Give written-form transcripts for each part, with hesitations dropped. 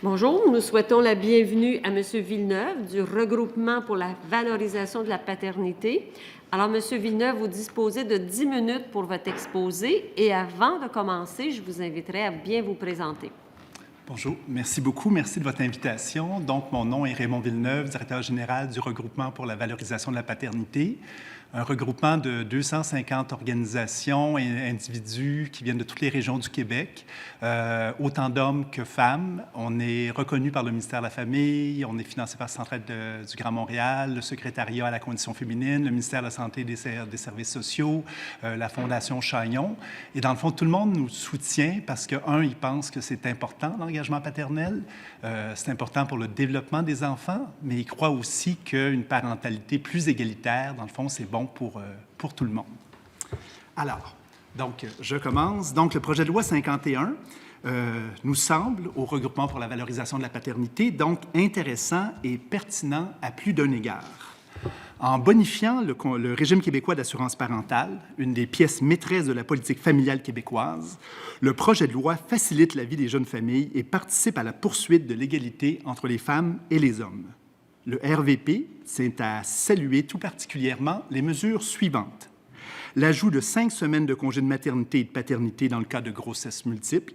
Bonjour, nous souhaitons la bienvenue à M. Villeneuve du Regroupement pour la valorisation de la paternité. Alors, M. Villeneuve, vous disposez de 10 minutes pour votre exposé et avant de commencer, je vous inviterai à bien vous présenter. Bonjour, merci beaucoup. Merci de votre invitation. Donc, mon nom est Raymond Villeneuve, directeur général du Regroupement pour la valorisation de la paternité, un regroupement de 250 organisations et individus qui viennent de toutes les régions du Québec, autant d'hommes que femmes. On est reconnu par le ministère de la Famille, on est financé par le Centre du Grand Montréal, le Secrétariat à la condition féminine, le ministère de la Santé et des Services sociaux, la Fondation Chagnon. Et dans le fond, tout le monde nous soutient parce que, un, ils pensent que c'est important, l'engagement paternel, c'est important pour le développement des enfants, mais ils croient aussi qu'une parentalité plus égalitaire, dans le fond, c'est bon pour tout le monde. Alors, donc, je commence. Donc, le projet de loi 51 nous semble, au Regroupement pour la valorisation de la paternité, donc intéressant et pertinent à plus d'un égard. En bonifiant le régime québécois d'assurance parentale, une des pièces maîtresses de la politique familiale québécoise, le projet de loi facilite la vie des jeunes familles et participe à la poursuite de l'égalité entre les femmes et les hommes. Le RVP tient à saluer tout particulièrement les mesures suivantes. L'ajout de 5 semaines de congé de maternité et de paternité dans le cas de grossesse multiple,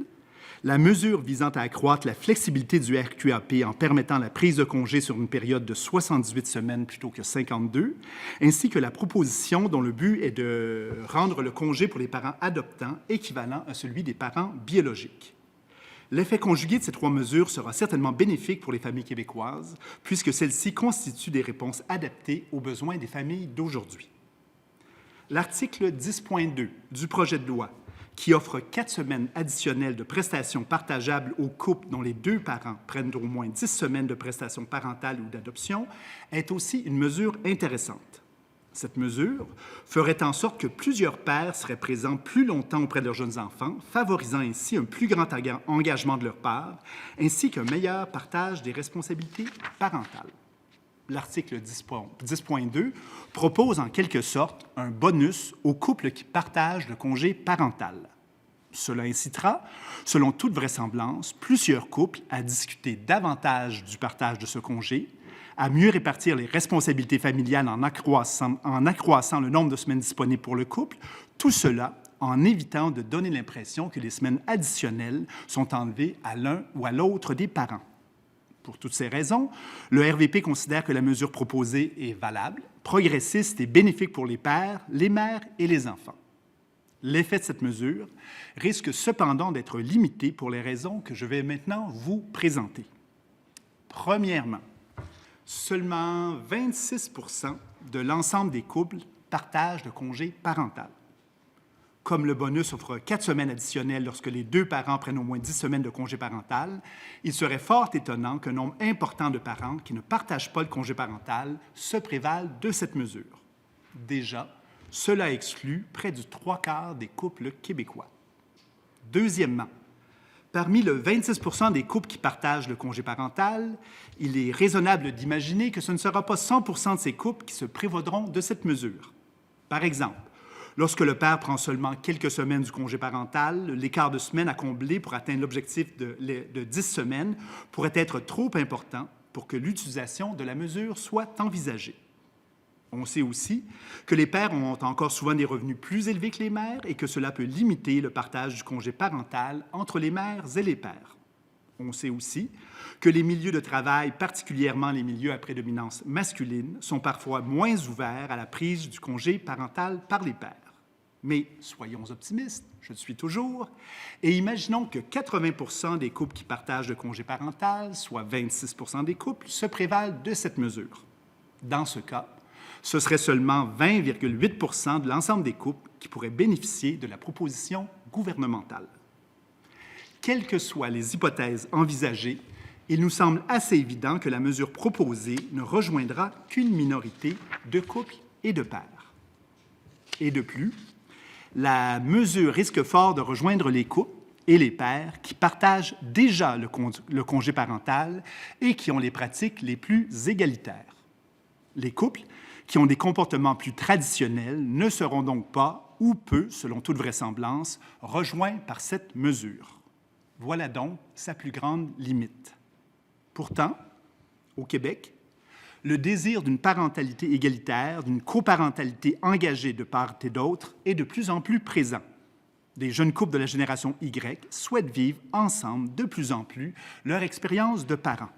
la mesure visant à accroître la flexibilité du RQAP en permettant la prise de congé sur une période de 78 semaines plutôt que 52, ainsi que la proposition dont le but est de rendre le congé pour les parents adoptants équivalent à celui des parents biologiques. L'effet conjugué de ces 3 mesures sera certainement bénéfique pour les familles québécoises, puisque celles-ci constituent des réponses adaptées aux besoins des familles d'aujourd'hui. L'article 10.2 du projet de loi, qui offre 4 semaines additionnelles de prestations partageables aux couples dont les 2 parents prennent au moins 10 semaines de prestations parentales ou d'adoption, est aussi une mesure intéressante. Cette mesure ferait en sorte que plusieurs pères seraient présents plus longtemps auprès de leurs jeunes enfants, favorisant ainsi un plus grand engagement de leur part, ainsi qu'un meilleur partage des responsabilités parentales. L'article 10.2 propose en quelque sorte un bonus aux couples qui partagent le congé parental. Cela incitera, selon toute vraisemblance, plusieurs couples à discuter davantage du partage de ce congé, à mieux répartir les responsabilités familiales en accroissant le nombre de semaines disponibles pour le couple, tout cela en évitant de donner l'impression que les semaines additionnelles sont enlevées à l'un ou à l'autre des parents. Pour toutes ces raisons, le RVP considère que la mesure proposée est valable, progressiste et bénéfique pour les pères, les mères et les enfants. L'effet de cette mesure risque cependant d'être limité pour les raisons que je vais maintenant vous présenter. Premièrement, seulement 26 % de l'ensemble des couples partagent le congé parental. Comme le bonus offre 4 semaines additionnelles lorsque les 2 parents prennent au moins 10 semaines de congé parental, il serait fort étonnant qu'un nombre important de parents qui ne partagent pas le congé parental se prévalent de cette mesure. Déjà, cela exclut près du 3/4 des couples québécois. Deuxièmement, parmi le 26 % des couples qui partagent le congé parental, il est raisonnable d'imaginer que ce ne sera pas 100 % de ces couples qui se prévaudront de cette mesure. Par exemple, lorsque le père prend seulement quelques semaines du congé parental, l'écart de semaines à combler pour atteindre l'objectif de 10 semaines pourrait être trop important pour que l'utilisation de la mesure soit envisagée. On sait aussi que les pères ont encore souvent des revenus plus élevés que les mères et que cela peut limiter le partage du congé parental entre les mères et les pères. On sait aussi que les milieux de travail, particulièrement les milieux à prédominance masculine, sont parfois moins ouverts à la prise du congé parental par les pères. Mais soyons optimistes, je le suis toujours, et imaginons que 80 % des couples qui partagent le congé parental, soit 26 % des couples, se prévalent de cette mesure. Dans ce cas, ce serait seulement 20,8 % de l'ensemble des couples qui pourraient bénéficier de la proposition gouvernementale. Quelles que soient les hypothèses envisagées, il nous semble assez évident que la mesure proposée ne rejoindra qu'une minorité de couples et de pères. Et de plus, la mesure risque fort de rejoindre les couples et les pères qui partagent déjà le congé parental et qui ont les pratiques les plus égalitaires. Les couples qui ont des comportements plus traditionnels ne seront donc pas, ou peu, selon toute vraisemblance, rejoints par cette mesure. Voilà donc sa plus grande limite. Pourtant, au Québec, le désir d'une parentalité égalitaire, d'une coparentalité engagée de part et d'autre est de plus en plus présent. Des jeunes couples de la génération Y souhaitent vivre ensemble de plus en plus leur expérience de parents.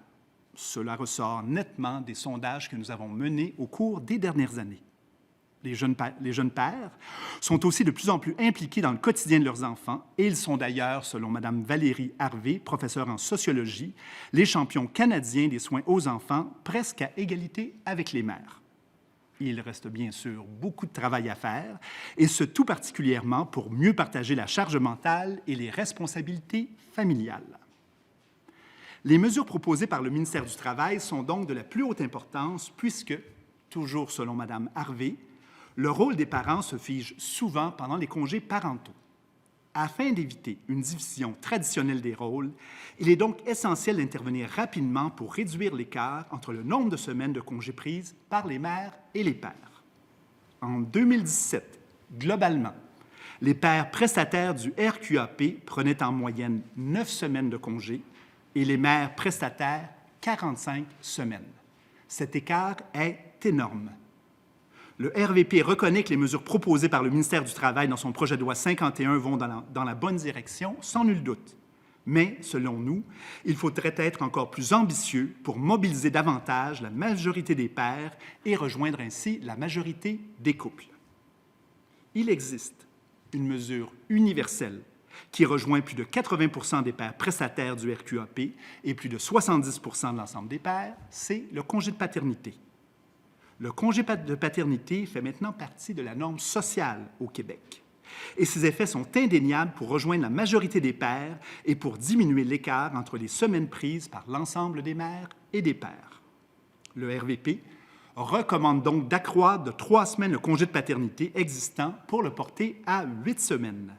Cela ressort nettement des sondages que nous avons menés au cours des dernières années. Les jeunes pères sont aussi de plus en plus impliqués dans le quotidien de leurs enfants et ils sont d'ailleurs, selon Mme Valérie Harvey, professeure en sociologie, les champions canadiens des soins aux enfants, presque à égalité avec les mères. Il reste bien sûr beaucoup de travail à faire, et ce tout particulièrement pour mieux partager la charge mentale et les responsabilités familiales. Les mesures proposées par le ministère du Travail sont donc de la plus haute importance puisque, toujours selon Mme Harvey, le rôle des parents se fige souvent pendant les congés parentaux. Afin d'éviter une division traditionnelle des rôles, il est donc essentiel d'intervenir rapidement pour réduire l'écart entre le nombre de semaines de congés prises par les mères et les pères. En 2017, globalement, les pères prestataires du RQAP prenaient en moyenne 9 semaines de congés et les mères prestataires 45 semaines. Cet écart est énorme. Le RVP reconnaît que les mesures proposées par le ministère du Travail dans son projet de loi 51 vont dans la bonne direction, sans nul doute. Mais, selon nous, il faudrait être encore plus ambitieux pour mobiliser davantage la majorité des pères et rejoindre ainsi la majorité des couples. Il existe une mesure universelle qui rejoint plus de 80 des pères prestataires du RQAP et plus de 70 de l'ensemble des pères, c'est le congé de paternité. Le congé de paternité fait maintenant partie de la norme sociale au Québec. Et ses effets sont indéniables pour rejoindre la majorité des pères et pour diminuer l'écart entre les semaines prises par l'ensemble des mères et des pères. Le RVP recommande donc d'accroître de 3 semaines le congé de paternité existant pour le porter à 8 semaines.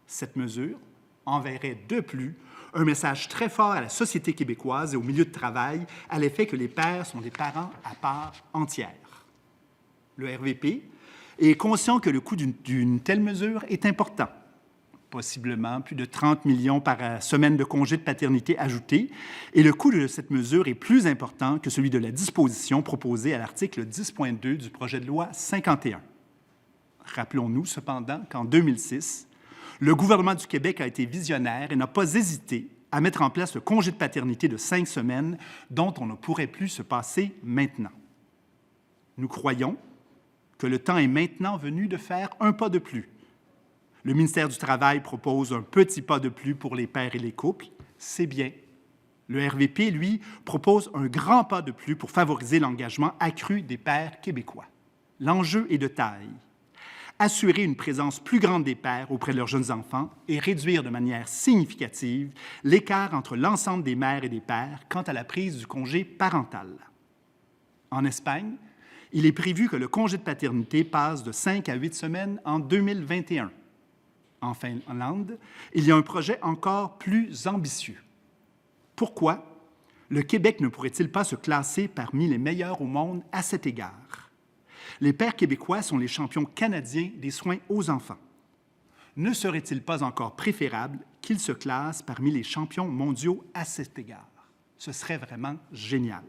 Cette mesure enverrait de plus un message très fort à la société québécoise et au milieu de travail à l'effet que les pères sont des parents à part entière. Le RVP est conscient que le coût d'une telle mesure est important, possiblement plus de 30 millions par semaine de congé de paternité ajouté, et le coût de cette mesure est plus important que celui de la disposition proposée à l'article 10.2 du projet de loi 51. Rappelons-nous cependant qu'en 2006, le gouvernement du Québec a été visionnaire et n'a pas hésité à mettre en place le congé de paternité de 5 semaines dont on ne pourrait plus se passer maintenant. Nous croyons que le temps est maintenant venu de faire un pas de plus. Le ministère du Travail propose un petit pas de plus pour les pères et les couples, c'est bien. Le RVP, lui, propose un grand pas de plus pour favoriser l'engagement accru des pères québécois. L'enjeu est de taille. Assurer une présence plus grande des pères auprès de leurs jeunes enfants et réduire de manière significative l'écart entre l'ensemble des mères et des pères quant à la prise du congé parental. En Espagne, il est prévu que le congé de paternité passe de 5 à 8 semaines en 2021. En Finlande, il y a un projet encore plus ambitieux. Pourquoi le Québec ne pourrait-il pas se classer parmi les meilleurs au monde à cet égard? Les pères québécois sont les champions canadiens des soins aux enfants. Ne serait-il pas encore préférable qu'ils se classent parmi les champions mondiaux à cet égard? Ce serait vraiment génial.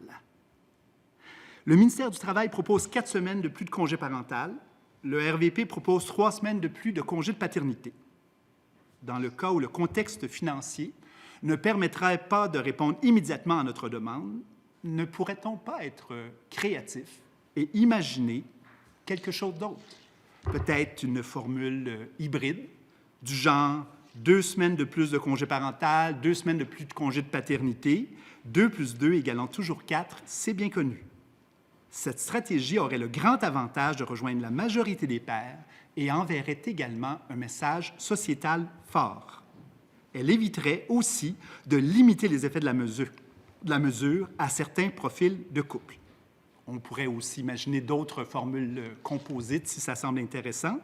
Le ministère du Travail propose 4 semaines de plus de congé parental. Le RVP propose 3 semaines de plus de congé de paternité. Dans le cas où le contexte financier ne permettrait pas de répondre immédiatement à notre demande, ne pourrait-on pas être créatif et imaginer quelque chose d'autre? Peut-être une formule hybride, du genre 2 semaines de plus de congé parental, 2 semaines de plus de congé de paternité, 2 plus 2 égalant toujours 4, c'est bien connu. Cette stratégie aurait le grand avantage de rejoindre la majorité des pères et enverrait également un message sociétal fort. Elle éviterait aussi de limiter les effets de la mesure à certains profils de couple. On pourrait aussi imaginer d'autres formules composites si ça semble intéressant,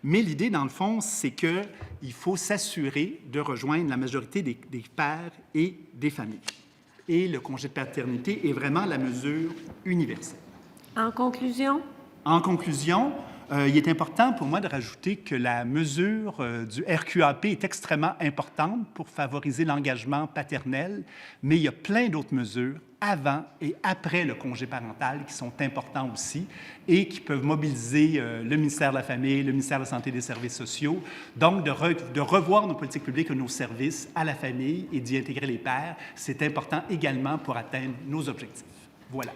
mais l'idée, dans le fond, c'est qu'il faut s'assurer de rejoindre la majorité des pères et des familles. Et le congé de paternité est vraiment la mesure universelle. En conclusion? En conclusion, il est important pour moi de rajouter que la mesure du RQAP est extrêmement importante pour favoriser l'engagement paternel, mais il y a plein d'autres mesures avant et après le congé parental qui sont importants aussi et qui peuvent mobiliser le ministère de la Famille, le ministère de la Santé et des Services sociaux, donc de revoir nos politiques publiques et nos services à la famille et d'y intégrer les pères. C'est important également pour atteindre nos objectifs. Voilà.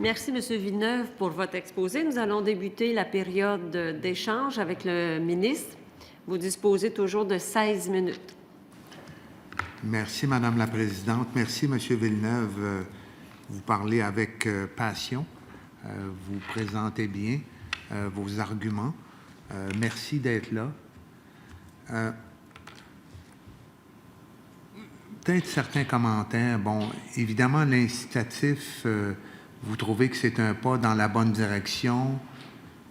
Merci, M. Villeneuve, pour votre exposé. Nous allons débuter la période d'échange avec le ministre. Vous disposez toujours de 16 minutes. Merci, Madame la Présidente. Merci, M. Villeneuve. Vous parlez avec passion. Vous présentez bien vos arguments. Merci d'être là. Peut-être certains commentaires. Bon, évidemment, l'incitatif... vous trouvez que c'est un pas dans la bonne direction.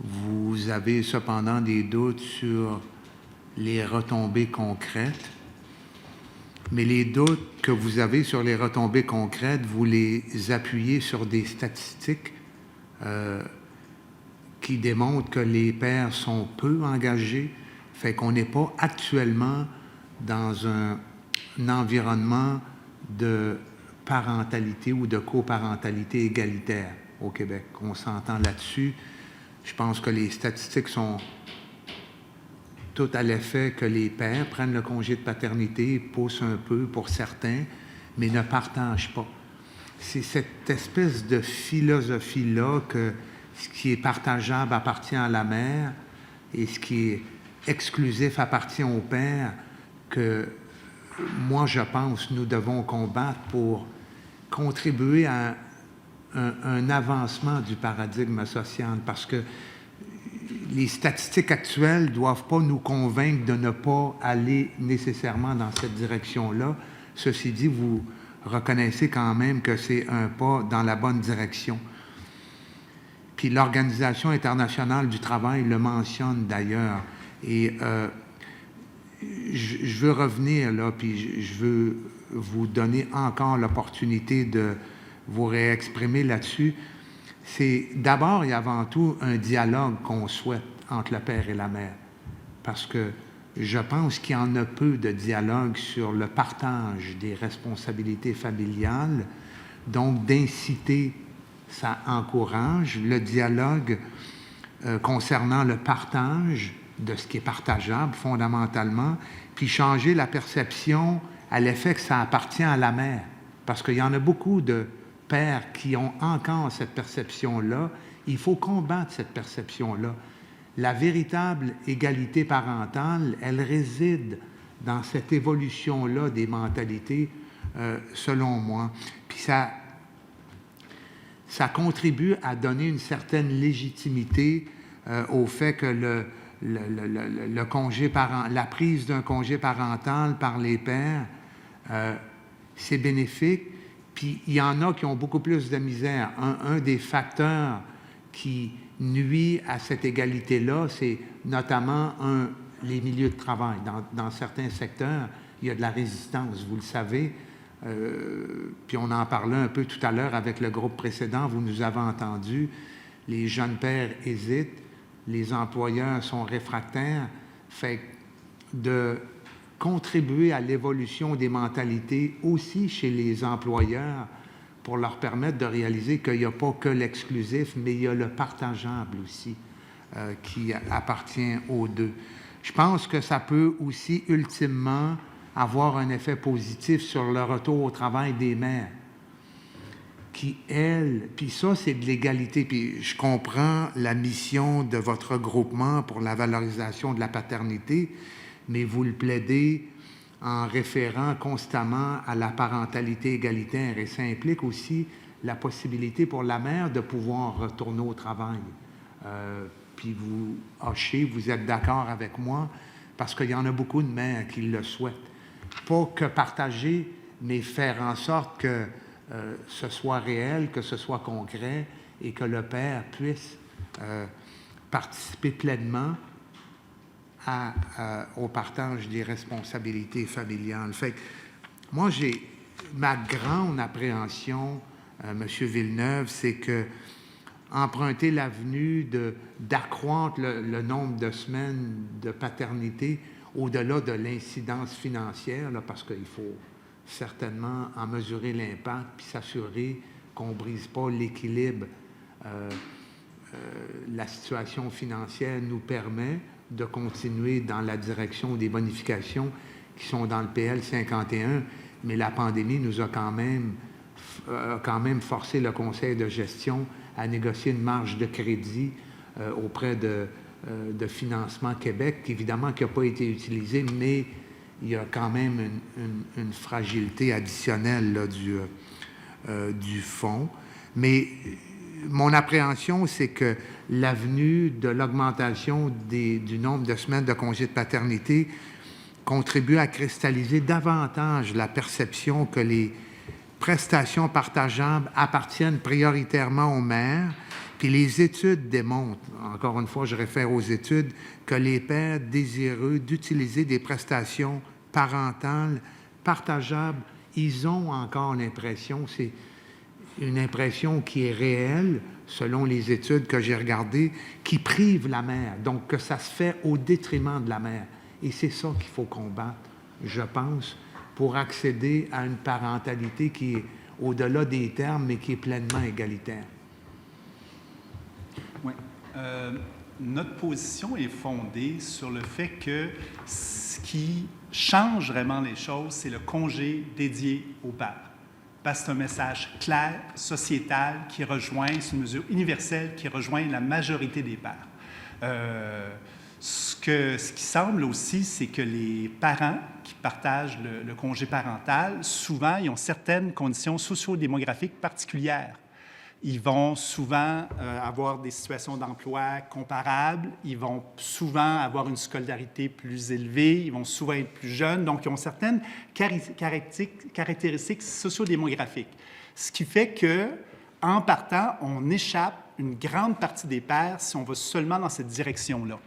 Vous avez cependant des doutes sur les retombées concrètes. Mais les doutes que vous avez sur les retombées concrètes, vous les appuyez sur des statistiques qui démontrent que les pères sont peu engagés. Fait qu'on n'est pas actuellement dans un environnement de parentalité ou de coparentalité égalitaire au Québec. On s'entend là-dessus. Je pense que les statistiques sont toutes à l'effet que les pères prennent le congé de paternité, poussent un peu pour certains, mais ne partagent pas. C'est cette espèce de philosophie-là que ce qui est partageable appartient à la mère et ce qui est exclusif appartient au père que moi, je pense, nous devons combattre pour contribuer à un avancement du paradigme social, parce que les statistiques actuelles ne doivent pas nous convaincre de ne pas aller nécessairement dans cette direction-là. Ceci dit, vous reconnaissez quand même que c'est un pas dans la bonne direction. Puis l'Organisation internationale du travail le mentionne d'ailleurs. Et je veux revenir là, puis je veux vous donner encore l'opportunité de vous réexprimer là-dessus. C'est d'abord et avant tout un dialogue qu'on souhaite entre le père et la mère, parce que je pense qu'il y en a peu de dialogue sur le partage des responsabilités familiales, donc d'inciter, ça encourage le dialogue concernant le partage de ce qui est partageable fondamentalement, puis changer la perception à l'effet que ça appartient à la mère. Parce qu'il y en a beaucoup de pères qui ont encore cette perception-là. Il faut combattre cette perception-là. La véritable égalité parentale, elle réside dans cette évolution-là des mentalités, selon moi. Puis ça contribue à donner une certaine légitimité au fait que le congé la prise d'un congé parental par les pères, c'est bénéfique. Puis il y en a qui ont beaucoup plus de misère. Un des facteurs qui nuit à cette égalité-là, c'est notamment les milieux de travail. Dans certains secteurs, il y a de la résistance, vous le savez. Puis on en parlait un peu tout à l'heure avec le groupe précédent, vous nous avez entendu. Les jeunes pères hésitent, les employeurs sont réfractaires. Fait de contribuer à l'évolution des mentalités aussi chez les employeurs pour leur permettre de réaliser qu'il n'y a pas que l'exclusif, mais il y a le partageable aussi qui appartient aux deux. Je pense que ça peut aussi ultimement avoir un effet positif sur le retour au travail des mères qui, elles, puis ça, c'est de l'égalité. Puis je comprends la mission de votre regroupement pour la valorisation de la paternité, mais vous le plaidez en référant constamment à la parentalité égalitaire. Et ça implique aussi la possibilité pour la mère de pouvoir retourner au travail. Puis vous hochez, vous êtes d'accord avec moi, parce qu'il y en a beaucoup de mères qui le souhaitent. Pas que partager, mais faire en sorte que ce soit réel, que ce soit concret et que le père puisse participer pleinement au partage des responsabilités familiales. Fait que moi, j'ai ma grande appréhension, M. Villeneuve, c'est que emprunter l'avenue d'accroître le nombre de semaines de paternité au-delà de l'incidence financière, là, parce qu'il faut certainement en mesurer l'impact puis s'assurer qu'on ne brise pas l'équilibre. La situation financière nous permet de continuer dans la direction des bonifications qui sont dans le PL 51, mais la pandémie nous a quand même forcé le conseil de gestion à négocier une marge de crédit auprès de Financement Québec, évidemment qui n'a pas été utilisée, mais il y a quand même une fragilité additionnelle là, du fonds. Mais mon appréhension, c'est que l'avenue de l'augmentation du nombre de semaines de congé de paternité contribue à cristalliser davantage la perception que les prestations partageables appartiennent prioritairement aux mères. Puis les études démontrent, encore une fois, je réfère aux études, que les pères désireux d'utiliser des prestations parentales partageables, ils ont encore l'impression, c'est une impression qui est réelle, selon les études que j'ai regardées, qui prive la mère, donc que ça se fait au détriment de la mère. Et c'est ça qu'il faut combattre, je pense, pour accéder à une parentalité qui est au-delà des termes, mais qui est pleinement égalitaire. Oui. Notre position est fondée sur le fait que ce qui change vraiment les choses, c'est le congé dédié au père. Parce que c'est un message clair, sociétal, qui rejoint, c'est une mesure universelle qui rejoint la majorité des pères. Ce qui semble aussi, c'est que les parents qui partagent le congé parental, souvent, ils ont certaines conditions socio-démographiques particulières. Ils vont souvent avoir des situations d'emploi comparables, ils vont souvent avoir une scolarité plus élevée, ils vont souvent être plus jeunes, donc ils ont certaines caractéristiques socio-démographiques. Ce qui fait qu'en partant, on échappe une grande partie des pères si on va seulement dans cette direction-là.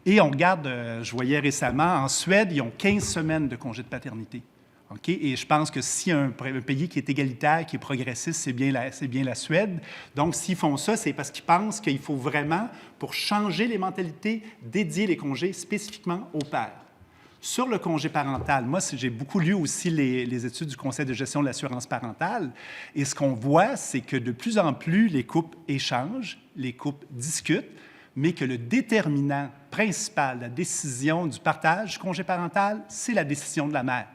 Et on regarde, je voyais récemment, en Suède, ils ont 15 semaines de congé de paternité. Okay? Et je pense que si un pays qui est égalitaire, qui est progressiste, c'est bien la Suède. Donc, s'ils font ça, c'est parce qu'ils pensent qu'il faut vraiment, pour changer les mentalités, dédier les congés spécifiquement aux pères. Sur le congé parental, moi, j'ai beaucoup lu aussi les études du Conseil de gestion de l'assurance parentale, et ce qu'on voit, c'est que de plus en plus, les couples échangent, les couples discutent, mais que le déterminant principal, la décision du partage du congé parental, c'est la décision de la mère.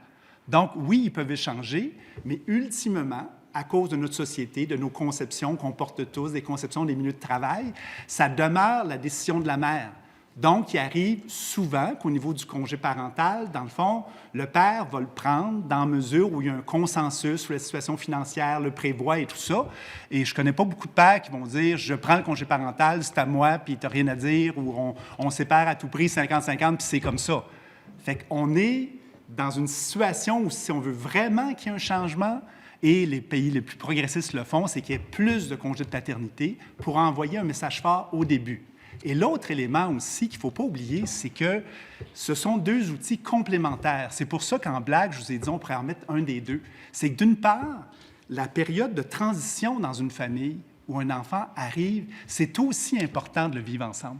Donc, oui, ils peuvent échanger, mais ultimement, à cause de notre société, de nos conceptions qu'on porte tous, des conceptions des milieux de travail, ça demeure la décision de la mère. Donc, il arrive souvent qu'au niveau du congé parental, dans le fond, le père va le prendre dans la mesure où il y a un consensus sur la situation financière, le prévoit et tout ça. Et je ne connais pas beaucoup de pères qui vont dire « je prends le congé parental, c'est à moi, puis tu n'as rien à dire » ou on sépare à tout prix 50-50, puis c'est comme ça. Fait qu'on est dans une situation où si on veut vraiment qu'il y ait un changement, et les pays les plus progressistes le font, c'est qu'il y ait plus de congés de paternité pour envoyer un message fort au début. Et l'autre élément aussi qu'il ne faut pas oublier, c'est que ce sont deux outils complémentaires. C'est pour ça qu'en blague, je vous ai dit, on pourrait en mettre un des deux. C'est que d'une part, la période de transition dans une famille où un enfant arrive, c'est aussi important de le vivre ensemble.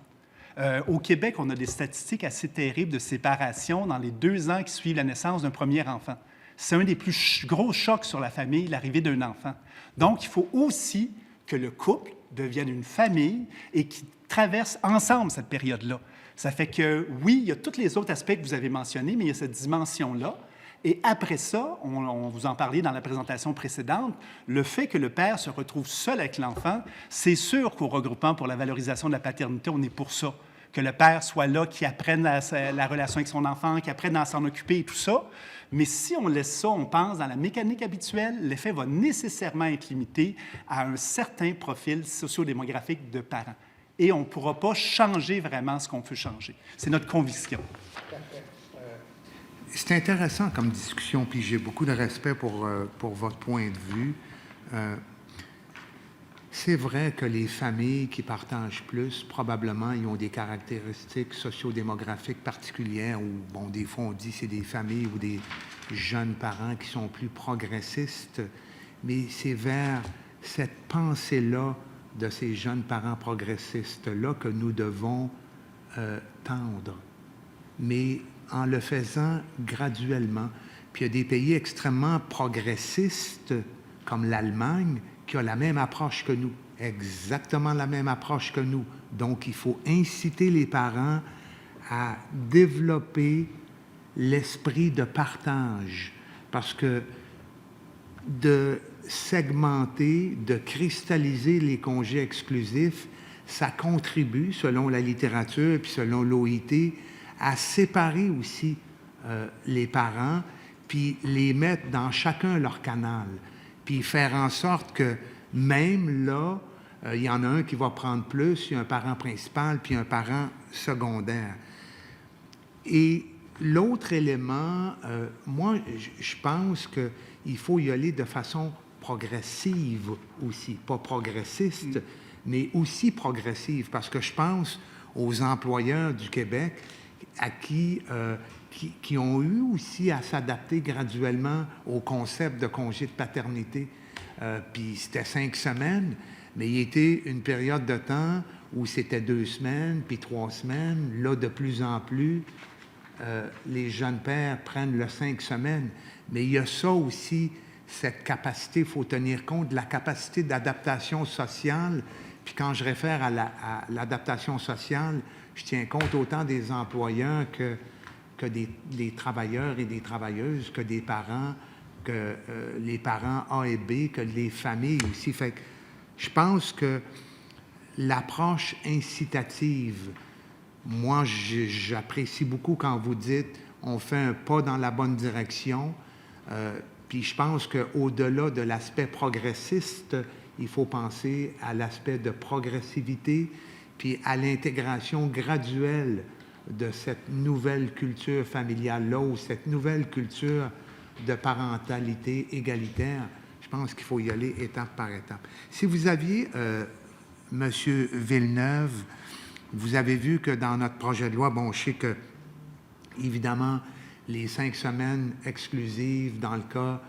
Au Québec, on a des statistiques assez terribles de séparation dans les 2 ans qui suivent la naissance d'un premier enfant. C'est un des plus gros chocs sur la famille, l'arrivée d'un enfant. Donc, il faut aussi que le couple devienne une famille et qu'ils traversent ensemble cette période-là. Ça fait que, oui, il y a tous les autres aspects que vous avez mentionnés, mais il y a cette dimension-là. Et après ça, on vous en parlait dans la présentation précédente, le fait que le père se retrouve seul avec l'enfant, c'est sûr qu'au regroupement pour la valorisation de la paternité, on est pour ça. Que le père soit là, qu'il apprenne la relation avec son enfant, qu'il apprenne à s'en occuper et tout ça. Mais si on laisse ça, on pense, dans la mécanique habituelle, l'effet va nécessairement être limité à un certain profil socio-démographique de parents. Et on ne pourra pas changer vraiment ce qu'on veut changer. C'est notre conviction. C'est intéressant comme discussion, puis j'ai beaucoup de respect pour votre point de vue. C'est vrai que les familles qui partagent plus, probablement, ils ont des caractéristiques socio-démographiques particulières, ou, bon, des fois, on dit que c'est des familles ou des jeunes parents qui sont plus progressistes, mais c'est vers cette pensée-là de ces jeunes parents progressistes-là que nous devons tendre, mais en le faisant graduellement. Puis il y a des pays extrêmement progressistes, comme l'Allemagne, qui a la même approche que nous, exactement la même approche que nous. Donc, il faut inciter les parents à développer l'esprit de partage, parce que de segmenter, de cristalliser les congés exclusifs, ça contribue, selon la littérature et puis selon l'OIT, à séparer aussi les parents, puis les mettre dans chacun leur canal, puis faire en sorte que même là, il y en a un qui va prendre plus, il y a un parent principal, puis un parent secondaire. Et l'autre élément, moi, je pense qu'il faut y aller de façon progressive aussi, pas progressiste, mais aussi progressive, parce que je pense aux employeurs du Québec qui ont eu aussi à s'adapter graduellement au concept de congé de paternité. Puis c'était 5 semaines, mais il y était une période de temps où c'était 2 semaines, puis 3 semaines. Là, de plus en plus, les jeunes pères prennent le 5 semaines. Mais il y a ça aussi, cette capacité, il faut tenir compte de la capacité d'adaptation sociale. Puis quand je réfère à l'adaptation sociale, je tiens compte autant des employeurs que des travailleurs et des travailleuses, que des parents, que les parents A et B, que les familles aussi. Fait que je pense que l'approche incitative, moi, j'apprécie beaucoup quand vous dites on fait un pas dans la bonne direction. Puis je pense qu'au-delà de l'aspect progressiste, il faut penser à l'aspect de progressivité, puis à l'intégration graduelle de cette nouvelle culture familiale-là, ou cette nouvelle culture de parentalité égalitaire. Je pense qu'il faut y aller étape par étape. Si vous aviez, M. Villeneuve, vous avez vu que dans notre projet de loi, bon, je sais que, évidemment, les 5 semaines exclusives dans le cas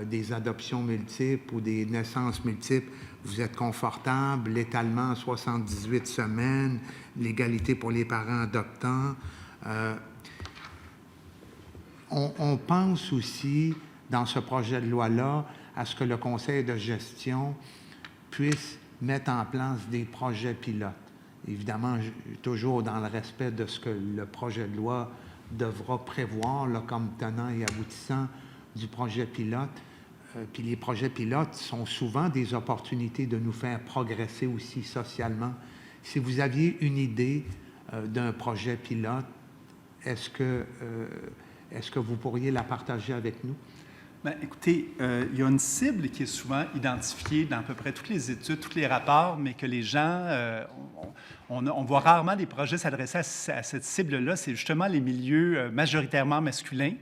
des adoptions multiples ou des naissances multiples, vous êtes confortable, l'étalement à 78 semaines, l'égalité pour les parents adoptants. On pense aussi, dans ce projet de loi-là, à ce que le conseil de gestion puisse mettre en place des projets pilotes. Évidemment, toujours dans le respect de ce que le projet de loi devra prévoir là, comme tenant et aboutissant du projet pilote. Puis les projets pilotes sont souvent des opportunités de nous faire progresser aussi socialement. Si vous aviez une idée d'un projet pilote, est-ce que vous pourriez la partager avec nous? Bien, écoutez, il y a une cible qui est souvent identifiée dans à peu près toutes les études, tous les rapports, mais que les gens, on voit rarement des projets s'adresser à cette cible-là. C'est justement les milieux majoritairement masculins.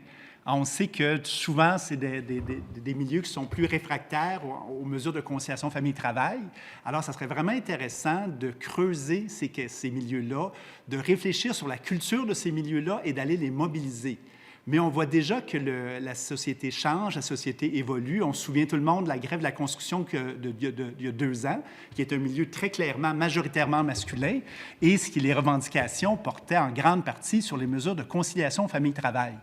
On sait que souvent, c'est des milieux qui sont plus réfractaires aux mesures de conciliation famille-travail. Alors, ça serait vraiment intéressant de creuser ces milieux-là, de réfléchir sur la culture de ces milieux-là et d'aller les mobiliser. Mais on voit déjà que la société change, la société évolue. On se souvient tout le monde de la grève de la construction il y a 2 ans, qui est un milieu très clairement, majoritairement masculin, et les revendications portaient en grande partie sur les mesures de conciliation famille-travail.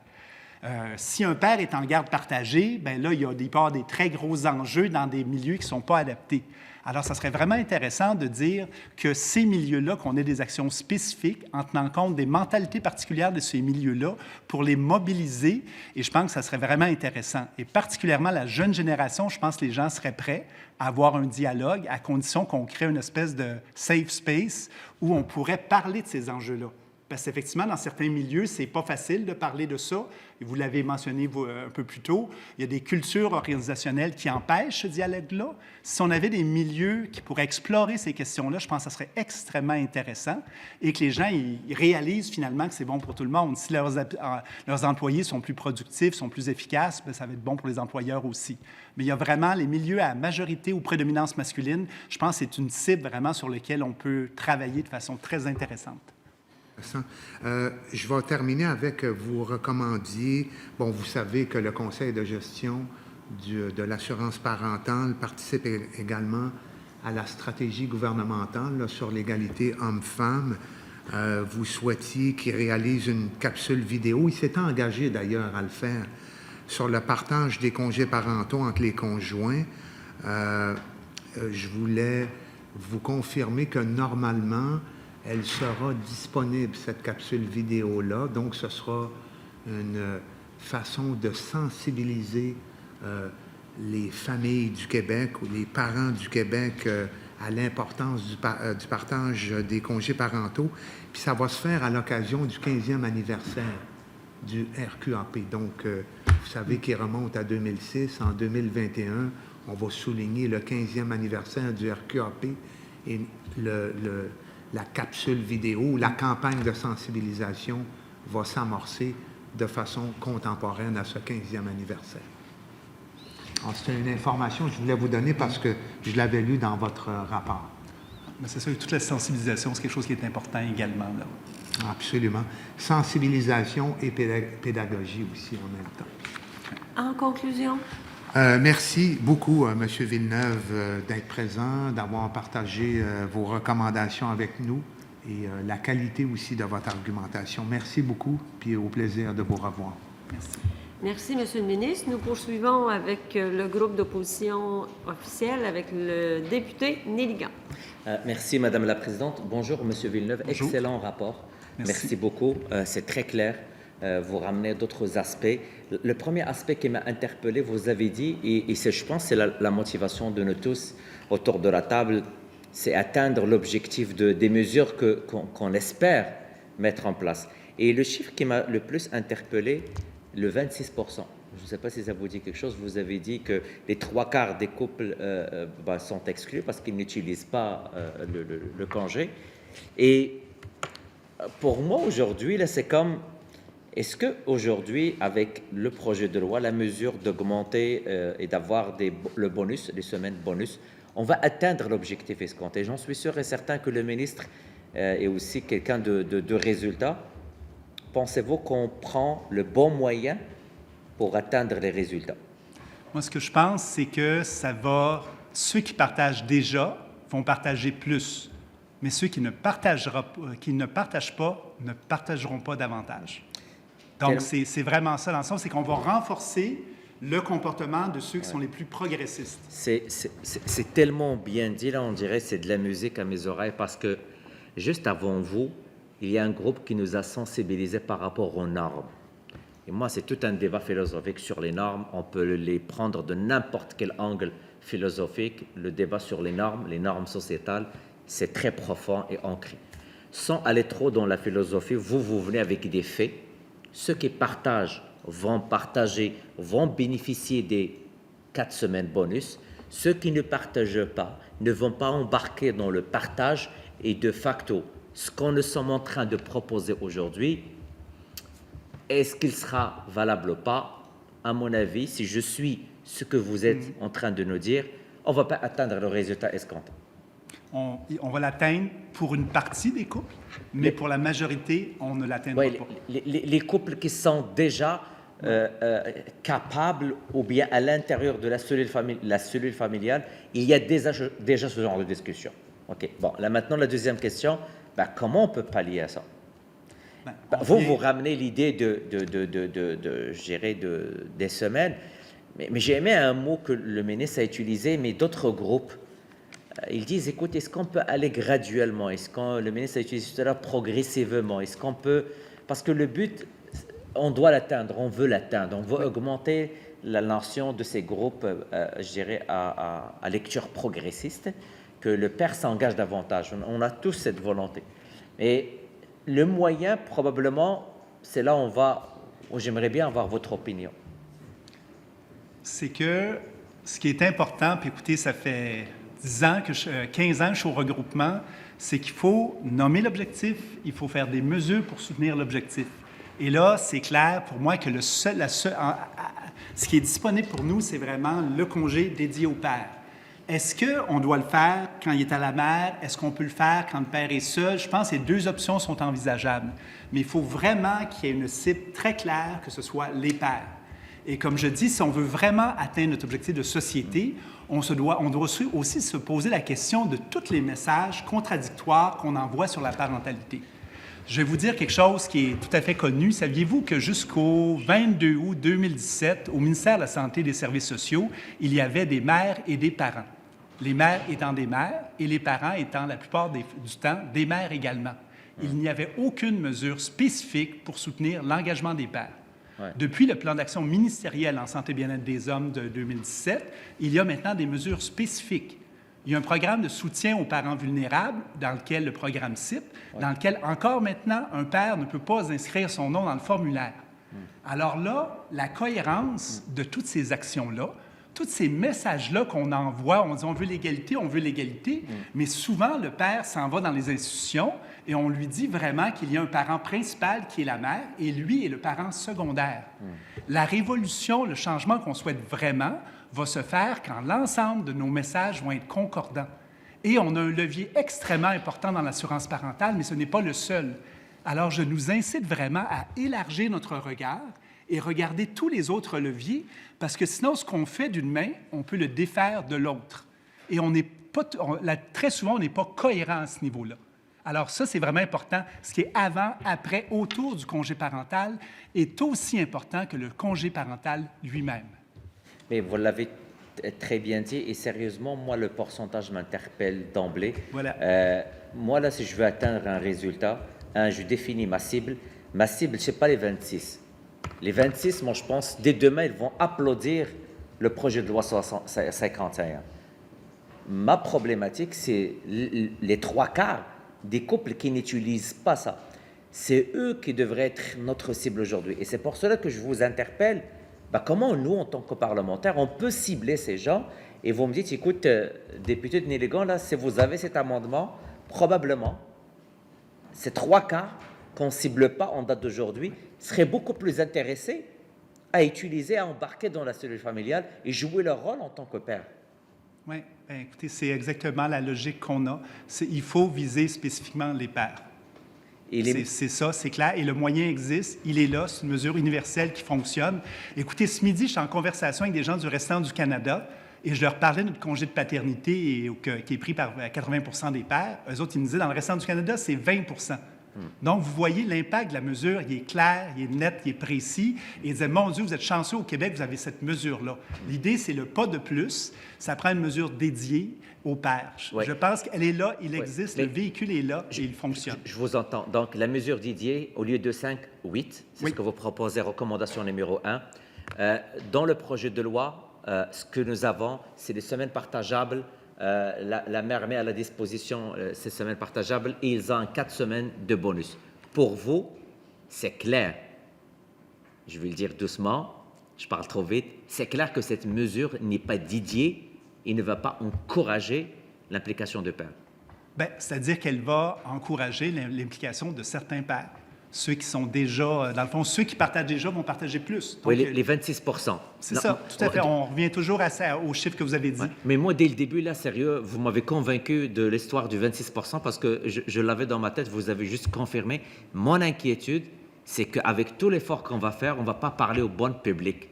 Si un père est en garde partagée, bien là, il peut y avoir des très gros enjeux dans des milieux qui ne sont pas adaptés. Alors, ça serait vraiment intéressant de dire que ces milieux-là, qu'on ait des actions spécifiques en tenant compte des mentalités particulières de ces milieux-là pour les mobiliser, et je pense que ça serait vraiment intéressant. Et particulièrement la jeune génération, je pense que les gens seraient prêts à avoir un dialogue à condition qu'on crée une espèce de safe space où on pourrait parler de ces enjeux-là. Parce qu'effectivement, dans certains milieux, ce n'est pas facile de parler de ça. Et vous l'avez mentionné un peu plus tôt, il y a des cultures organisationnelles qui empêchent ce dialogue-là. Si on avait des milieux qui pourraient explorer ces questions-là, je pense que ça serait extrêmement intéressant et que les gens ils réalisent finalement que c'est bon pour tout le monde. Si leurs employés sont plus productifs, sont plus efficaces, bien, ça va être bon pour les employeurs aussi. Mais il y a vraiment les milieux à majorité ou prédominance masculine. Je pense que c'est une cible vraiment sur laquelle on peut travailler de façon très intéressante. Je vais terminer avec vous recommandiez, bon, vous savez que le conseil de gestion de l'assurance parentale participe également à la stratégie gouvernementale là, sur l'égalité hommes-femmes. Vous souhaitiez qu'il réalise une capsule vidéo. Il s'est engagé d'ailleurs à le faire sur le partage des congés parentaux entre les conjoints. Je voulais vous confirmer que normalement, elle sera disponible, cette capsule vidéo-là. Donc, ce sera une façon de sensibiliser les familles du Québec ou les parents du Québec à l'importance du partage des congés parentaux. Puis ça va se faire à l'occasion du 15e anniversaire du RQAP. Donc, vous savez qu'il remonte à 2006. En 2021, on va souligner le 15e anniversaire du RQAP et la capsule vidéo, la campagne de sensibilisation va s'amorcer de façon contemporaine à ce 15e anniversaire. C'est une information que je voulais vous donner parce que je l'avais lu dans votre rapport. Mais c'est sûr, toute la sensibilisation, c'est quelque chose qui est important également, là. Absolument. Sensibilisation et pédagogie aussi en même temps. En conclusion? Merci beaucoup, M. Villeneuve, d'être présent, d'avoir partagé vos recommandations avec nous et la qualité aussi de votre argumentation. Merci beaucoup, puis au plaisir de vous revoir. Merci. Merci, Monsieur le ministre. Nous poursuivons avec le groupe d'opposition officielle, avec le député Néligan. Merci, Madame la Présidente. Bonjour, Monsieur Villeneuve. Bonjour. Excellent rapport. Merci beaucoup. C'est très clair. Vous ramenez d'autres aspects. Le premier aspect qui m'a interpellé, vous avez dit, et je pense que c'est la motivation de nous tous autour de la table, c'est atteindre l'objectif des mesures qu'on espère mettre en place. Et le chiffre qui m'a le plus interpellé, le 26%. Je ne sais pas si ça vous dit quelque chose. Vous avez dit que les 3/4 des couples sont exclus parce qu'ils n'utilisent pas le congé. Et pour moi, aujourd'hui, là, c'est comme... Est-ce qu'aujourd'hui, avec le projet de loi, la mesure d'augmenter et d'avoir le bonus, les semaines bonus, on va atteindre l'objectif escompté? J'en suis sûr et certain que le ministre est aussi quelqu'un de résultat. Pensez-vous qu'on prend le bon moyen pour atteindre les résultats? Moi, ce que je pense, c'est que ceux qui partagent déjà vont partager plus, mais ceux qui ne partagent pas ne partageront pas davantage. Donc, c'est vraiment ça, dans le sens, c'est qu'on va renforcer le comportement de ceux qui sont les plus progressistes. C'est tellement bien dit, là, on dirait que c'est de la musique à mes oreilles, parce que juste avant vous, il y a un groupe qui nous a sensibilisés par rapport aux normes. Et moi, c'est tout un débat philosophique sur les normes. On peut les prendre de n'importe quel angle philosophique. Le débat sur les normes sociétales, c'est très profond et ancré. Sans aller trop dans la philosophie, vous venez avec des faits. Ceux qui partagent vont bénéficier des 4 semaines bonus. Ceux qui ne partagent pas ne vont pas embarquer dans le partage et de facto, ce qu'on nous sommes en train de proposer aujourd'hui, est-ce qu'il sera valable ou pas? À mon avis, si je suis ce que vous êtes en train de nous dire, on ne va pas atteindre le résultat escompté. On va l'atteindre pour une partie des couples, mais pour la majorité, on ne l'atteindra pas. Les couples qui sont déjà capables, ou bien à l'intérieur de la cellule familiale, il y a déjà ce genre de discussion. OK. Bon, là maintenant, la deuxième question, comment on peut pallier à ça? Vous ramenez l'idée des semaines, mais j'ai aimé un mot que le ministre a utilisé, mais d'autres groupes, ils disent, écoute, est-ce qu'on peut aller graduellement? Le ministre a utilisé cela progressivement? Est-ce qu'on peut... Parce que le but, on doit l'atteindre, on veut l'atteindre, on veut augmenter la notion de ces groupes, à lecture progressiste, que le père s'engage davantage. On a tous cette volonté. Et le moyen, probablement, c'est là où j'aimerais bien avoir votre opinion. C'est que ce qui est important, puis écoutez, ça fait 15 ans que je suis au regroupement, c'est qu'il faut nommer l'objectif, il faut faire des mesures pour soutenir l'objectif. Et là, c'est clair pour moi que ce qui est disponible pour nous, c'est vraiment le congé dédié au père. Est-ce qu'on doit le faire quand il est à la mère? Est-ce qu'on peut le faire quand le père est seul? Je pense que les deux options sont envisageables. Mais il faut vraiment qu'il y ait une cible très claire, que ce soit les pères. Et comme je dis, si on veut vraiment atteindre notre objectif de société, on doit aussi se poser la question de tous les messages contradictoires qu'on envoie sur la parentalité. Je vais vous dire quelque chose qui est tout à fait connu. Saviez-vous que jusqu'au 22 août 2017, au ministère de la Santé et des Services sociaux, il y avait des mères et des parents. Les mères étant des mères et les parents étant, la plupart du temps, des mères également. Il n'y avait aucune mesure spécifique pour soutenir l'engagement des pères. Ouais. Depuis le plan d'action ministériel en santé et bien-être des hommes de 2017, il y a maintenant des mesures spécifiques. Il y a un programme de soutien aux parents vulnérables, dans lequel le programme CIP, dans lequel encore maintenant, un père ne peut pas inscrire son nom dans le formulaire. Alors là, la cohérence de toutes ces actions-là, tous ces messages-là qu'on envoie, on dit on veut l'égalité, mais souvent le père s'en va dans les institutions et on lui dit vraiment qu'il y a un parent principal qui est la mère et lui est le parent secondaire. La révolution, le changement qu'on souhaite vraiment va se faire quand l'ensemble de nos messages vont être concordants. Et on a un levier extrêmement important dans l'assurance parentale, mais ce n'est pas le seul. Alors, je nous incite vraiment à élargir notre regard et regarder tous les autres leviers, parce que sinon, ce qu'on fait d'une main, on peut le défaire de l'autre. Et très souvent, on n'est pas cohérent à ce niveau-là. Alors ça, c'est vraiment important. Ce qui est avant, après, autour du congé parental est aussi important que le congé parental lui-même. Mais vous l'avez très bien dit, et sérieusement, moi, le pourcentage m'interpelle d'emblée. Voilà. Moi, là, si je veux atteindre un résultat, je définis ma cible. Ma cible, ce n'est pas les 26. Les 26, moi, je pense, dès demain, ils vont applaudir le projet de loi 51. Ma problématique, c'est les 3/4 des couples qui n'utilisent pas ça. C'est eux qui devraient être notre cible aujourd'hui. Et c'est pour cela que je vous interpelle. Comment nous, en tant que parlementaires, on peut cibler ces gens? Et vous me dites, écoute, député de Nélégan, là, si vous avez cet amendement, probablement, ces 3/4 qu'on ne cible pas en date d'aujourd'hui seraient beaucoup plus intéressés à utiliser, à embarquer dans la cellule familiale et jouer leur rôle en tant que père. Oui, bien, écoutez, c'est exactement la logique qu'on a. Il faut viser spécifiquement les pères. C'est ça, c'est clair. Et le moyen existe, il est là, c'est une mesure universelle qui fonctionne. Écoutez, ce midi, je suis en conversation avec des gens du restant du Canada et je leur parlais de notre congé de paternité qui est pris par 80 des pères. Eux autres, ils me disaient, dans le restant du Canada, c'est 20 Donc, vous voyez, l'impact de la mesure, il est clair, il est net, il est précis. Et ils disaient, mon Dieu, vous êtes chanceux au Québec, vous avez cette mesure-là. L'idée, c'est le pas de plus. Ça prend une mesure dédiée aux pères. Ouais. Je pense qu'elle est là, il existe, le véhicule est là et il fonctionne. Je vous entends. Donc, la mesure dédiée, au lieu de 5, 8, c'est ce que vous proposez, recommandation numéro 1. Dans le projet de loi, ce que nous avons, c'est des semaines partageables. La mère met à la disposition ces semaines partageables et ils ont 4 semaines de bonus. Pour vous, c'est clair. Je vais le dire doucement, je parle trop vite. C'est clair que cette mesure n'est pas dédiée et ne va pas encourager l'implication de pères. Bien, c'est-à-dire qu'elle va encourager l'implication de certains pères. Ceux qui sont déjà, dans le fond, ceux qui partagent déjà vont partager plus. Donc, oui, les 26 c'est ça, tout à fait. On revient toujours au chiffre que vous avez dit. Ouais. Mais moi, dès le début, là, sérieux, vous m'avez convaincu de l'histoire du 26 parce que je l'avais dans ma tête, vous avez juste confirmé. Mon inquiétude, c'est qu'avec tout l'effort qu'on va faire, on ne va pas parler au bon public.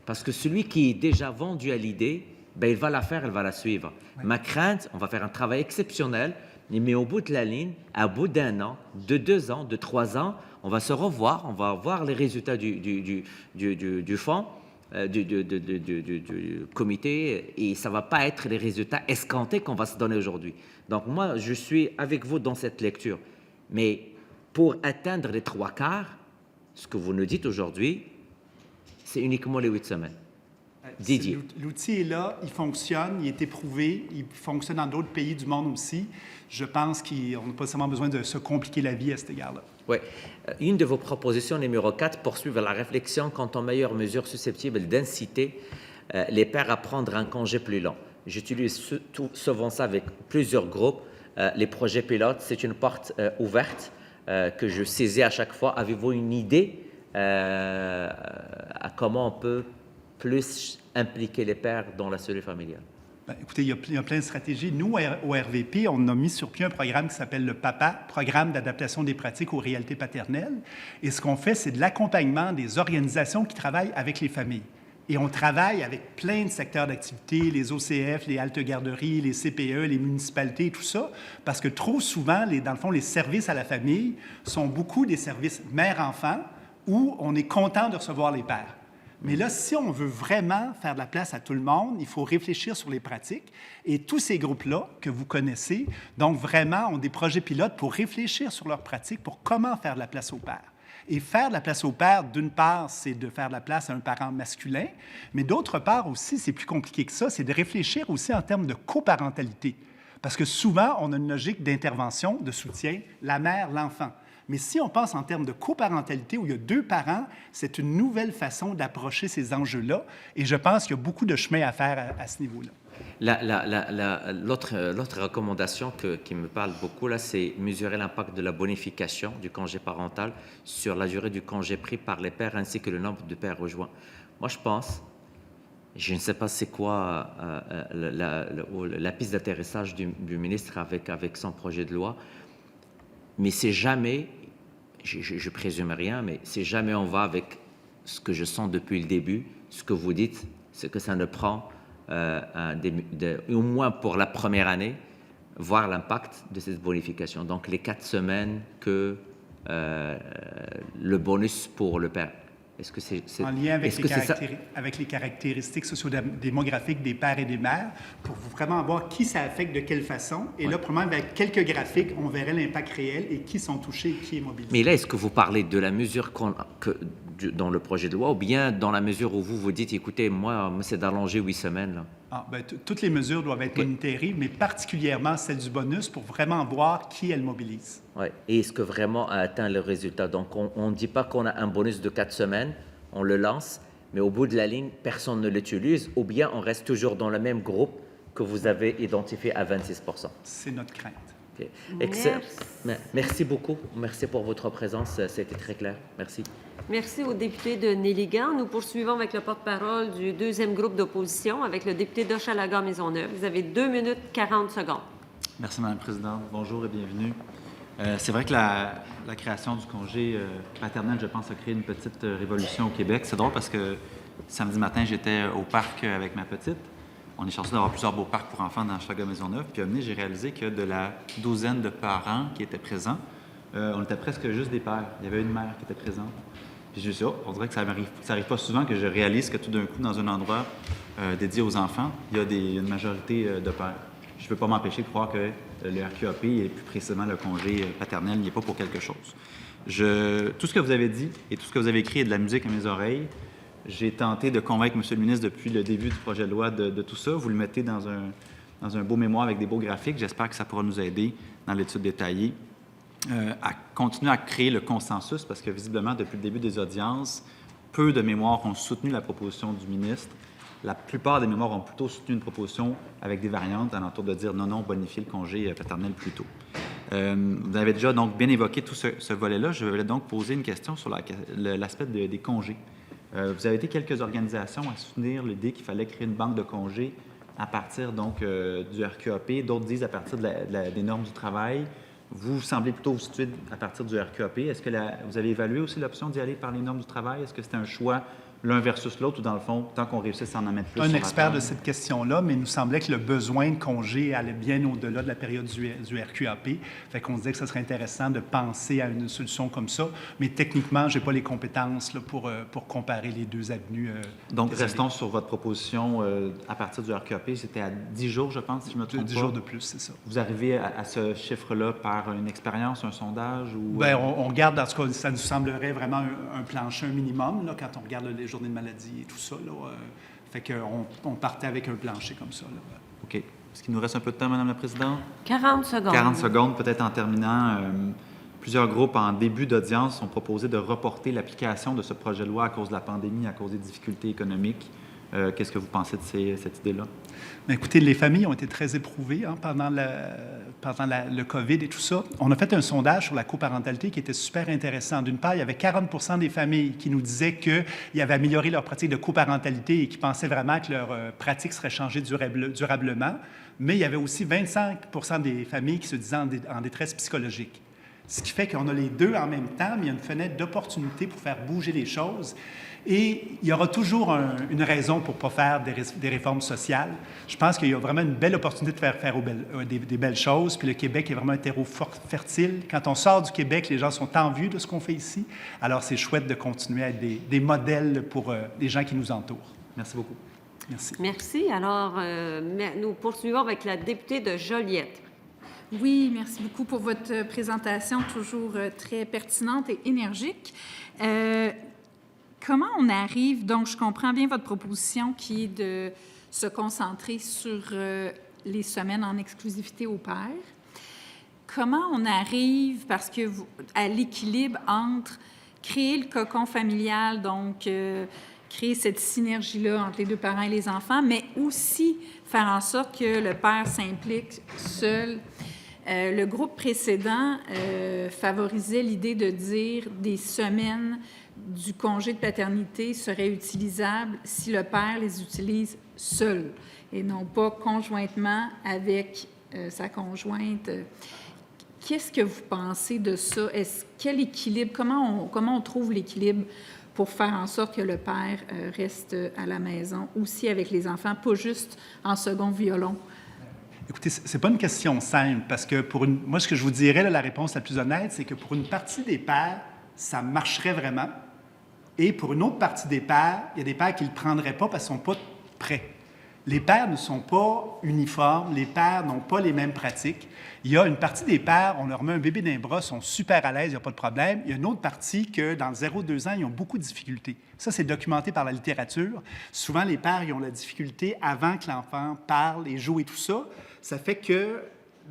Parce que celui qui est déjà vendu à l'idée, ben, il va la faire, il va la suivre. Oui. Ma crainte, on va faire un travail exceptionnel, mais au bout de la ligne, à bout d'1 an, de 2 ans, de 3 ans, on va se revoir, on va voir les résultats du fonds, du comité, et ça ne va pas être les résultats escomptés qu'on va se donner aujourd'hui. Donc moi, je suis avec vous dans cette lecture. Mais pour atteindre les 3/4, ce que vous nous dites aujourd'hui, c'est uniquement les 8 semaines. Didier. L'outil est là, il fonctionne, il est éprouvé, il fonctionne dans d'autres pays du monde aussi. Je pense qu'on n'a pas seulement besoin de se compliquer la vie à cet égard-là. Oui. Une de vos propositions, numéro 4, poursuivre la réflexion quant aux meilleures mesures susceptibles d'inciter les pères à prendre un congé plus long. J'utilise souvent ça avec plusieurs groupes. Les projets pilotes, c'est une porte ouverte que je saisis à chaque fois. Avez-vous une idée à comment on peut plus impliquer les pères dans la cellule familiale? Ben, écoutez, il y a plein de stratégies. Nous, au RVP, on a mis sur pied un programme qui s'appelle le PAPA, Programme d'adaptation des pratiques aux réalités paternelles. Et ce qu'on fait, c'est de l'accompagnement des organisations qui travaillent avec les familles. Et on travaille avec plein de secteurs d'activité, les OCF, les haltes garderies, les CPE, les municipalités, tout ça, parce que trop souvent, dans le fond, les services à la famille sont beaucoup des services mère-enfant où on est content de recevoir les pères. Mais là, si on veut vraiment faire de la place à tout le monde, il faut réfléchir sur les pratiques. Et tous ces groupes-là que vous connaissez, donc vraiment, ont des projets pilotes pour réfléchir sur leurs pratiques, pour comment faire de la place aux pères. Et faire de la place au père, d'une part, c'est de faire de la place à un parent masculin, mais d'autre part aussi, c'est plus compliqué que ça, c'est de réfléchir aussi en termes de coparentalité. Parce que souvent, on a une logique d'intervention, de soutien, la mère, l'enfant. Mais si on pense en termes de coparentalité où il y a 2 parents, c'est une nouvelle façon d'approcher ces enjeux-là. Et je pense qu'il y a beaucoup de chemin à faire à ce niveau-là. L'autre recommandation qui me parle beaucoup, là, c'est mesurer l'impact de la bonification du congé parental sur la durée du congé pris par les pères ainsi que le nombre de pères rejoints. Moi, je pense, je ne sais pas c'est quoi la piste d'atterrissage du ministre avec son projet de loi, mais c'est jamais, je présume rien, mais c'est jamais on va avec ce que je sens depuis le début, ce que vous dites, c'est que ça ne prend au moins pour la première année, voir l'impact de cette bonification. Donc, les 4 semaines que le bonus pour le père. Est-ce que c'est en lien avec les caractéristiques sociodémographiques des pères et des mères, pour vraiment voir qui ça affecte de quelle façon. Et là, probablement, avec quelques graphiques, on verrait l'impact réel et qui sont touchés et qui est mobilisé. Mais là, est-ce que vous parlez de la mesure dans le projet de loi ou bien dans la mesure où vous dites, écoutez, moi c'est d'allonger 8 semaines, là? Toutes les mesures doivent être monitorisées, mais particulièrement celle du bonus pour vraiment voir qui elle mobilise. Oui. Et est-ce que vraiment a atteint le résultat? Donc, on ne dit pas qu'on a un bonus de 4 semaines, on le lance, mais au bout de la ligne, personne ne l'utilise, ou bien on reste toujours dans le même groupe que vous avez identifié à 26 %. C'est notre crainte. Okay. Excellent. Merci beaucoup. Merci pour votre présence. C'était très clair. Merci. Merci au député de Néligan. Nous poursuivons avec le porte-parole du 2e groupe d'opposition, avec le député d'Hochelaga-Maisonneuve. Vous avez 2 minutes 40 secondes. Merci, Mme la Présidente. Bonjour et bienvenue. C'est vrai que la création du congé paternel, je pense, a créé une petite révolution au Québec. C'est drôle parce que samedi matin, j'étais au parc avec ma petite. On est chanceux d'avoir plusieurs beaux parcs pour enfants dans Hochelaga-Maisonneuve. Puis à un moment donné, j'ai réalisé que de la douzaine de parents qui étaient présents, on était presque juste des pères. Il y avait une mère qui était présente. Puis je me suis dit, on dirait que ça n'arrive pas souvent que je réalise que tout d'un coup, dans un endroit dédié aux enfants, il y a une majorité de pères. Je ne peux pas m'empêcher de croire que le RQAP, et plus précisément le congé paternel, n'y est pas pour quelque chose. Tout ce que vous avez dit et tout ce que vous avez écrit est de la musique à mes oreilles. J'ai tenté de convaincre M. le ministre depuis le début du projet de loi de tout ça. Vous le mettez dans un beau mémoire avec des beaux graphiques. J'espère que ça pourra nous aider dans l'étude détaillée à continuer à créer le consensus parce que visiblement, depuis le début des audiences, peu de mémoires ont soutenu la proposition du ministre. La plupart des mémoires ont plutôt soutenu une proposition avec des variantes alentour de dire non, bonifier le congé paternel plus tôt. Vous avez déjà donc bien évoqué tout ce volet-là. Je vais donc poser une question sur l'aspect des congés. Vous avez été quelques organisations à soutenir l'idée qu'il fallait créer une banque de congés à partir donc du RQAP. D'autres disent à partir des normes du travail. Vous semblez plutôt vous situer à partir du RQAP. Est-ce que vous avez évalué aussi l'option d'y aller par les normes du travail? Est-ce que c'était un choix l'un versus l'autre ou dans le fond, tant qu'on réussisse à en mettre plus? Un expert de cette question-là, mais il nous semblait que le besoin de congé allait bien au-delà de la période du RQAP. Fait qu'on se disait que ce serait intéressant de penser à une solution comme ça. Mais techniquement, je n'ai pas les compétences là, pour comparer les deux avenues. Donc, restons sur votre proposition à partir du RQAP. C'était à 10 jours, je pense, si je me trompe pas. 10 jours de plus, c'est ça. Vous arrivez à ce chiffre-là par une expérience, un sondage? Ou bien, on regarde, dans ce cas, ça nous semblerait vraiment un plancher, un minimum, là, quand on regarde les journées de maladie et tout ça. Là, fait qu'on partait avec un plancher comme ça. Là. OK. Est-ce qu'il nous reste un peu de temps, Mme la Présidente? 40 secondes. 40 secondes, peut-être en terminant. Plusieurs groupes, en début d'audience, ont proposé de reporter l'application de ce projet de loi à cause de la pandémie, à cause des difficultés économiques. Qu'est-ce que vous pensez de cette idée-là? Bien, écoutez, les familles ont été très éprouvées pendant le COVID et tout ça. On a fait un sondage sur la coparentalité qui était super intéressant. D'une part, il y avait 40 des familles qui nous disaient qu'ils avaient amélioré leur pratique de coparentalité et qui pensaient vraiment que leur pratique serait changée durablement. Mais il y avait aussi 25 des familles qui se disaient en détresse psychologique. Ce qui fait qu'on a les deux en même temps, mais il y a une fenêtre d'opportunité pour faire bouger les choses. Et il y aura toujours une raison pour ne pas faire des réformes sociales. Je pense qu'il y a vraiment une belle opportunité de faire des belles choses. Puis le Québec est vraiment un terreau fertile. Quand on sort du Québec, les gens sont envieux de ce qu'on fait ici. Alors, c'est chouette de continuer à être des modèles pour les gens qui nous entourent. Merci beaucoup. Merci. Merci. Alors, nous poursuivons avec la députée de Joliette. Oui, merci beaucoup pour votre présentation, toujours très pertinente et énergique. Comment on arrive, donc je comprends bien votre proposition qui est de se concentrer sur les semaines en exclusivité au père. Comment on arrive, parce que à l'équilibre entre créer le cocon familial, donc créer cette synergie-là entre les deux parents et les enfants, mais aussi faire en sorte que le père s'implique seul. Le groupe précédent favorisait l'idée de dire des semaines du congé de paternité seraient utilisables si le père les utilise seul et non pas conjointement avec sa conjointe. Qu'est-ce que vous pensez de ça? Quel équilibre? Comment on trouve l'équilibre pour faire en sorte que le père reste à la maison aussi avec les enfants, pas juste en second violon? Écoutez, ce n'est pas une question simple parce que moi, ce que je vous dirais, là, la réponse la plus honnête, c'est que pour une partie des pères, ça marcherait vraiment. Et pour une autre partie des pères, il y a des pères qui ne le prendraient pas parce qu'ils ne sont pas prêts. Les pères ne sont pas uniformes, les pères n'ont pas les mêmes pratiques. Il y a une partie des pères, on leur met un bébé dans les bras, ils sont super à l'aise, il n'y a pas de problème. Il y a une autre partie que dans 0-2 ans, ils ont beaucoup de difficultés. Ça, c'est documenté par la littérature. Souvent, les pères, ils ont la difficulté avant que l'enfant parle et joue et tout ça. Ça fait que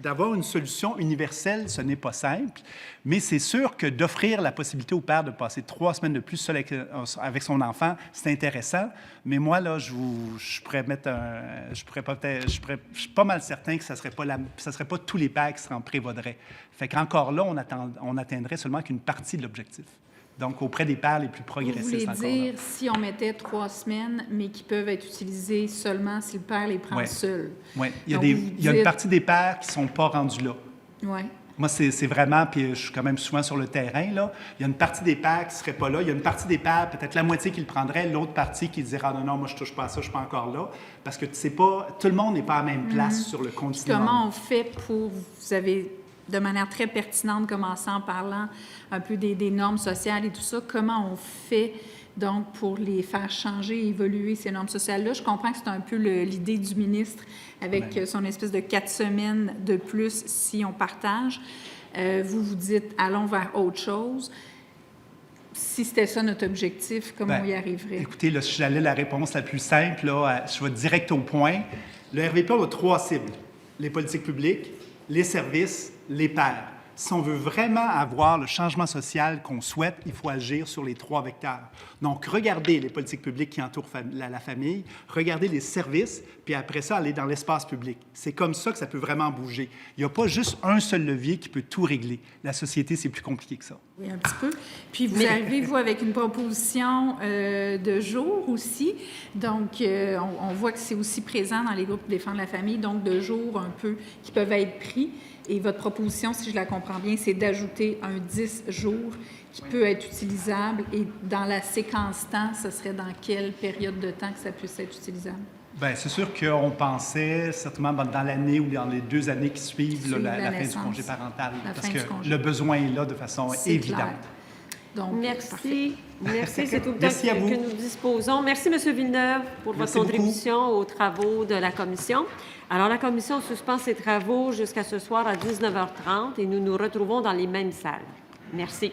d'avoir une solution universelle, ce n'est pas simple, mais c'est sûr que d'offrir la possibilité au père de passer 3 semaines de plus seul avec son enfant, c'est intéressant. Mais moi, là, je pourrais mettre je suis pas mal certain que ça serait pas tous les pères qui s'en prévaudraient. Fait qu'encore là, on atteindrait seulement qu'une partie de l'objectif. Donc, auprès des pères les plus progressistes encore. Vous voulez dire si on mettait 3 semaines, mais qui peuvent être utilisées seulement si le père les prend seul? Oui. Il y a une partie des pères qui ne sont pas rendus là. Oui. Moi, c'est vraiment, puis je suis quand même souvent sur le terrain, là, il y a une partie des pères qui ne seraient pas là. Il y a une partie des pères, peut-être la moitié qui le prendrait, l'autre partie qui dirait « Ah non, moi, je ne touche pas à ça, je ne suis pas encore là. » Parce que tout le monde n'est pas à la même place sur le continuum. Comment on fait pour... Vous avez, de manière très pertinente, commencé en parlant un peu des normes sociales et tout ça. Comment on fait, donc, pour les faire changer, évoluer ces normes sociales-là? Je comprends que c'est un peu l'idée du ministre avec son espèce de 4 semaines de plus si on partage. Vous dites, allons vers autre chose. Si c'était ça notre objectif, comment on y arriverait? Écoutez, là, si j'allais la réponse la plus simple, là, je vais direct au point. Le RVP a 3 cibles. Les politiques publiques, les services, les pairs. Si on veut vraiment avoir le changement social qu'on souhaite, il faut agir sur les 3 vecteurs. Donc, regardez les politiques publiques qui entourent la famille, regardez les services, puis après ça, aller dans l'espace public. C'est comme ça que ça peut vraiment bouger. Il n'y a pas juste un seul levier qui peut tout régler. La société, c'est plus compliqué que ça. Oui, un petit peu. Puis vous arrivez, vous, avec une proposition de jour aussi. Donc, on voit que c'est aussi présent dans les groupes Défendre la famille, donc de jours un peu qui peuvent être pris. Et votre proposition, si je la comprends bien, c'est d'ajouter un 10 jours qui peut être utilisable. Et dans la séquence temps, ce serait dans quelle période de temps que ça puisse être utilisable? Bien, c'est sûr qu'on pensait certainement dans l'année ou dans les 2 années qui suivent la fin du congé parental. Parce que le besoin est là de façon évidente. Clair. Donc, merci. Parfait. Merci, c'est tout le temps que nous disposons. Merci, M. Villeneuve, pour votre contribution aux travaux de la Commission. Alors, la Commission suspend ses travaux jusqu'à ce soir à 19h30 et nous nous retrouvons dans les mêmes salles. Merci.